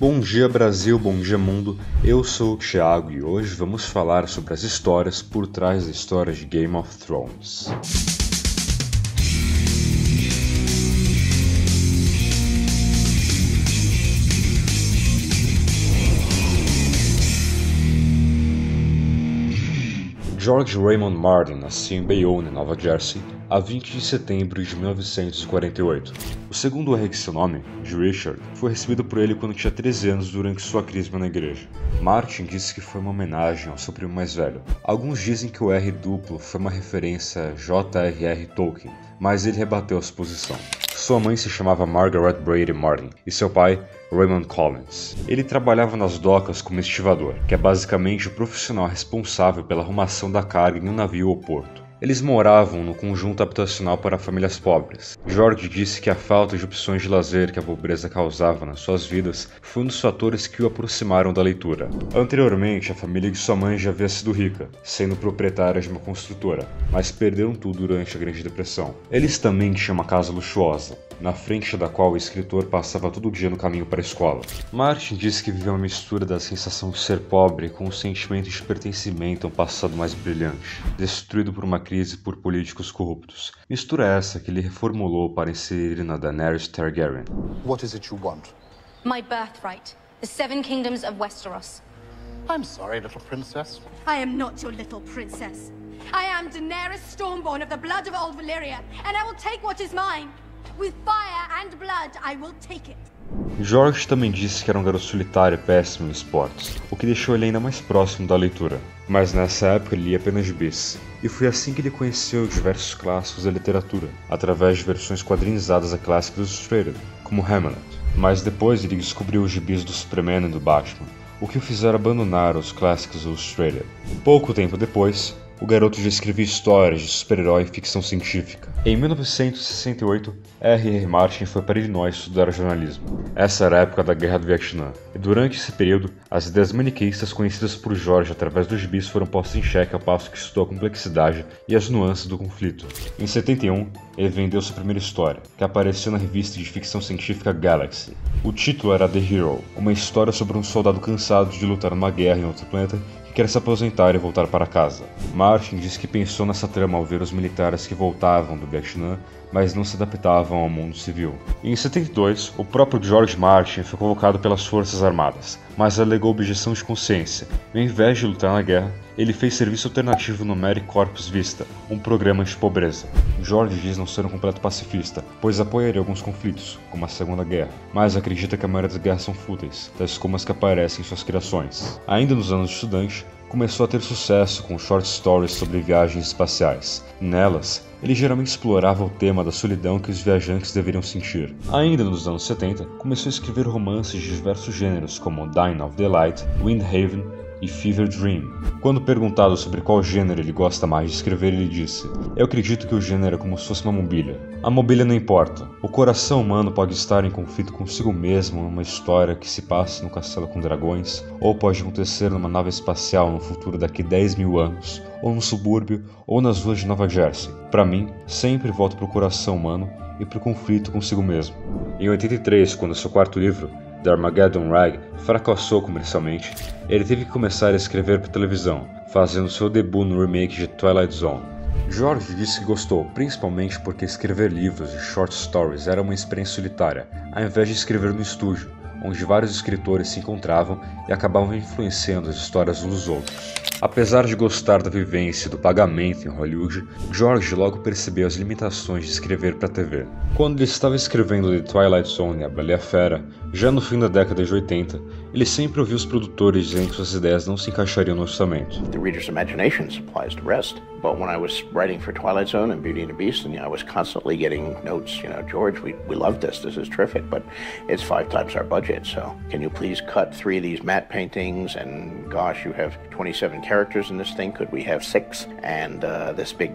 Bom dia Brasil, bom dia mundo, eu sou o Thiago e hoje vamos falar sobre as histórias por trás da história de Game of Thrones. George Raymond Martin nasceu em Bayonne, Nova Jersey, a 20 de setembro de 1948. O segundo R de seu nome, de Richard, foi recebido por ele quando tinha 13 anos durante sua crisma na igreja. Martin disse que foi uma homenagem ao seu primo mais velho. Alguns dizem que o R duplo foi uma referência a J.R.R. Tolkien, mas ele rebateu a suposição. Sua mãe se chamava Margaret Brady Martin e seu pai, Raymond Collins. Ele trabalhava nas docas como estivador, que é basicamente o profissional responsável pela arrumação da carga em um navio ou porto. Eles moravam no conjunto habitacional para famílias pobres. George disse que a falta de opções de lazer que a pobreza causava nas suas vidas foi um dos fatores que o aproximaram da leitura. Anteriormente, a família de sua mãe já havia sido rica, sendo proprietária de uma construtora, mas perderam tudo durante a Grande Depressão. Eles também tinham uma casa luxuosa, na frente da qual o escritor passava todo dia no caminho para a escola. Martin disse que viveu uma mistura da sensação de ser pobre com o sentimento de pertencimento a um passado mais brilhante, destruído por uma crise por políticos corruptos. Mistura essa que ele reformulou para inserir na Daenerys Targaryen. What is it you want? My birthright, the 7 kingdoms of Westeros. I'm sorry, little princess. I am not your little princess. I am Daenerys Stormborn of the blood of old Valyria, and I will take what is mine. With fire and blood, I will take it. George também disse que era um garoto solitário e péssimo em esportes, o que deixou ele ainda mais próximo da leitura. Mas nessa época ele lia apenas gibis, e foi assim que ele conheceu diversos clássicos da literatura, através de versões quadrinizadas da clássica Illustrated, como Hamlet. Mas depois ele descobriu os gibis do Superman e do Batman, o que o fizeram abandonar os clássicos Illustrated. Pouco tempo depois, o garoto já escrevia histórias de super-herói e ficção científica. Em 1968, R.R. Martin foi para Illinois estudar jornalismo. Essa era a época da Guerra do Vietnã, e durante esse período, as ideias maniqueístas conhecidas por George através dos gibis foram postas em xeque ao passo que estudou a complexidade e as nuances do conflito. Em 71, ele vendeu sua primeira história, que apareceu na revista de ficção científica Galaxy. O título era The Hero, uma história sobre um soldado cansado de lutar numa guerra em outro planeta que quer se aposentar e voltar para casa. Martin disse que pensou nessa trama ao ver os militares que voltavam do Vietnã, mas não se adaptavam ao mundo civil. Em 72, o próprio George Martin foi convocado pelas Forças Armadas, mas alegou objeção de consciência. Ao invés de lutar na guerra, ele fez serviço alternativo no Mary Corpus Vista, um programa de pobreza. George diz não ser um completo pacifista, pois apoiaria alguns conflitos, como a Segunda Guerra, mas acredita que a maioria das guerras são fúteis, tais como as que aparecem em suas criações. Ainda nos anos de estudante, começou a ter sucesso com short stories sobre viagens espaciais. Nelas, ele geralmente explorava o tema da solidão que os viajantes deveriam sentir. Ainda nos anos 70, começou a escrever romances de diversos gêneros como Dying of the Light, Windhaven e Fever Dream. Quando perguntado sobre qual gênero ele gosta mais de escrever, ele disse: "Eu acredito que o gênero é como se fosse uma mobília. A mobília não importa. O coração humano pode estar em conflito consigo mesmo numa história que se passa no castelo com dragões, ou pode acontecer numa nave espacial no futuro daqui 10.000 anos, ou no subúrbio, ou nas ruas de Nova Jersey. Para mim, sempre volto para o coração humano e para o conflito consigo mesmo." Em 83, quando seu quarto livro, The Armageddon Rag, fracassou comercialmente, ele teve que começar a escrever para televisão, fazendo seu debut no remake de Twilight Zone. George disse que gostou, principalmente porque escrever livros de short stories era uma experiência solitária, ao invés de escrever no estúdio, onde vários escritores se encontravam e acabavam influenciando as histórias uns dos outros. Apesar de gostar da vivência e do pagamento em Hollywood, George logo percebeu as limitações de escrever para a TV. Quando ele estava escrevendo The Twilight Zone e A Bela e a Fera, já no fim da década de 80, ele sempre ouviu os produtores dizendo que suas ideias não se encaixariam no orçamento. The reader's imagination supplies the rest. But when I was writing for Twilight Zone and Beauty and the Beast, and I was constantly getting notes, George, we love this is terrific, but it's 5 times our budget, so can you please cut 3 of these matte paintings, and gosh, you have 27 characters in this thing, could we have 6? And this big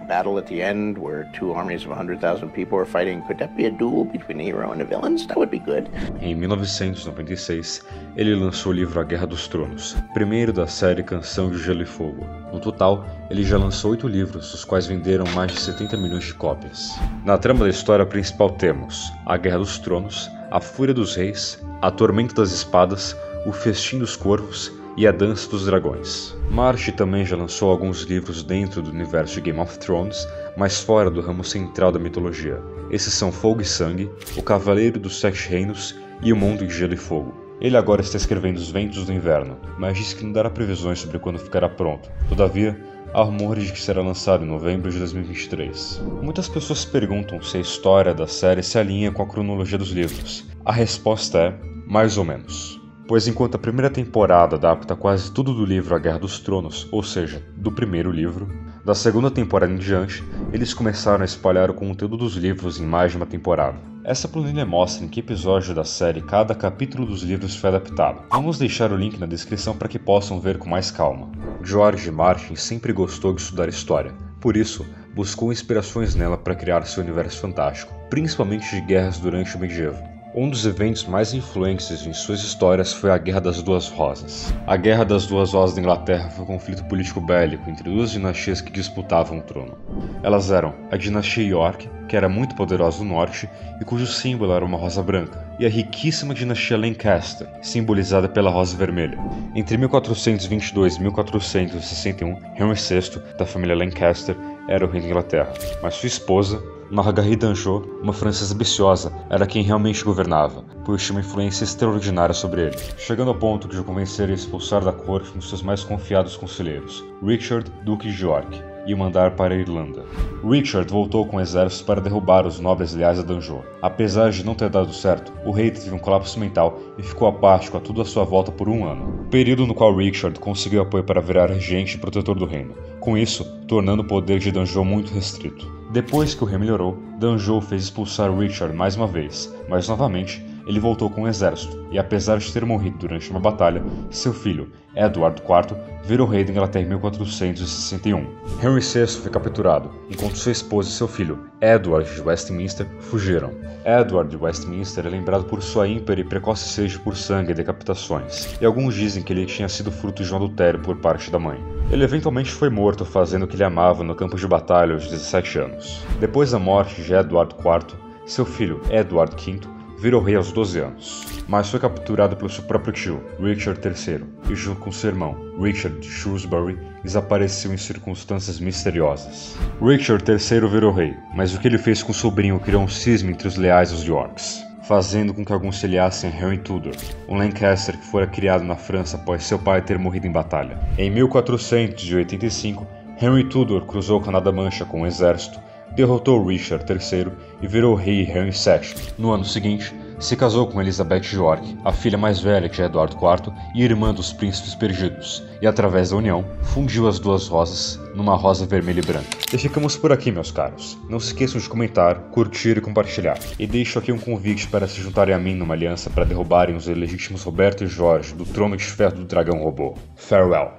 battle at the end where 2 armies of 100,000 people are fighting, could that be a duel between the hero and the villains? That would be good. Em 1996, ele lançou o livro A Guerra dos Tronos, primeiro da série Canção de Gelo e Fogo. No total, ele já lançou 8 livros, os quais venderam mais de 70 milhões de cópias. Na trama da história principal temos a Guerra dos Tronos, A Fúria dos Reis, A Tormenta das Espadas, O Festim dos Corvos e A Dança dos Dragões. Martin também já lançou alguns livros dentro do universo de Game of Thrones, mas fora do ramo central da mitologia. Esses são Fogo e Sangue, O Cavaleiro dos Sete Reinos e O Mundo de Gelo e Fogo. Ele agora está escrevendo Os Ventos do Inverno, mas disse que não dará previsões sobre quando ficará pronto. Todavia, há rumores de que será lançado em novembro de 2023. Muitas pessoas perguntam se a história da série se alinha com a cronologia dos livros. A resposta é, mais ou menos. Pois enquanto a primeira temporada adapta quase tudo do livro A Guerra dos Tronos, ou seja, do primeiro livro, da segunda temporada em diante, eles começaram a espalhar o conteúdo dos livros em mais de uma temporada. Essa planilha mostra em que episódio da série cada capítulo dos livros foi adaptado. Vamos deixar o link na descrição para que possam ver com mais calma. George Martin sempre gostou de estudar história, por isso buscou inspirações nela para criar seu universo fantástico, principalmente de guerras durante o medievo. Um dos eventos mais influentes em suas histórias foi a Guerra das Duas Rosas. A Guerra das Duas Rosas da Inglaterra foi um conflito político bélico entre duas dinastias que disputavam o trono. Elas eram a dinastia York, que era muito poderosa no norte e cujo símbolo era uma rosa branca, e a riquíssima dinastia Lancaster, simbolizada pela rosa vermelha. Entre 1422 e 1461, Henry VI, da família Lancaster, era o rei da Inglaterra, mas sua esposa, Marguerite d'Anjou, uma francesa ambiciosa, era quem realmente governava, pois tinha uma influência extraordinária sobre ele, chegando ao ponto de o convencer a expulsar da corte um dos seus mais confiados conselheiros, Richard, Duque de York, e o mandar para a Irlanda. Richard voltou com exércitos para derrubar os nobres leais a d'Anjou. Apesar de não ter dado certo, o rei teve um colapso mental e ficou apático a tudo à sua volta por um ano, período no qual Richard conseguiu apoio para virar regente e protetor do reino, com isso tornando o poder de d'Anjou muito restrito. Depois que o rei melhorou, d'Anjou fez expulsar Richard mais uma vez, mas novamente ele voltou com um exército, e apesar de ter morrido durante uma batalha, seu filho, Edward IV, virou rei da Inglaterra em 1461. Henry VI foi capturado, enquanto sua esposa e seu filho, Edward de Westminster, fugiram. Edward de Westminster é lembrado por sua ímpera e precoce sede por sangue e decapitações, e alguns dizem que ele tinha sido fruto de um adultério por parte da mãe. Ele eventualmente foi morto fazendo o que ele amava no campo de batalha aos 17 anos. Depois da morte de Edward IV, seu filho, Edward V, virou rei aos 12 anos, mas foi capturado pelo seu próprio tio, Richard III, e junto com seu irmão, Richard de Shrewsbury, desapareceu em circunstâncias misteriosas. Richard III virou rei, mas o que ele fez com o sobrinho criou um cisma entre os leais aos Yorks, fazendo com que alguns se aliassem a Henry Tudor, um Lancaster que fora criado na França após seu pai ter morrido em batalha. Em 1485, Henry Tudor cruzou o Canal da Mancha com um exército, derrotou Richard III e virou rei Henry VII. No ano seguinte, se casou com Elizabeth de York, a filha mais velha de Edward IV e irmã dos príncipes perdidos, e através da união, fundiu as duas rosas numa rosa vermelha e branca. E ficamos por aqui, meus caros. Não se esqueçam de comentar, curtir e compartilhar. E deixo aqui um convite para se juntarem a mim numa aliança para derrubarem os ilegítimos Roberto e Jorge do trono de ferro do dragão robô. Farewell.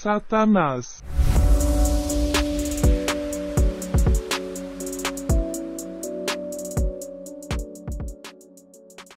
Satanás.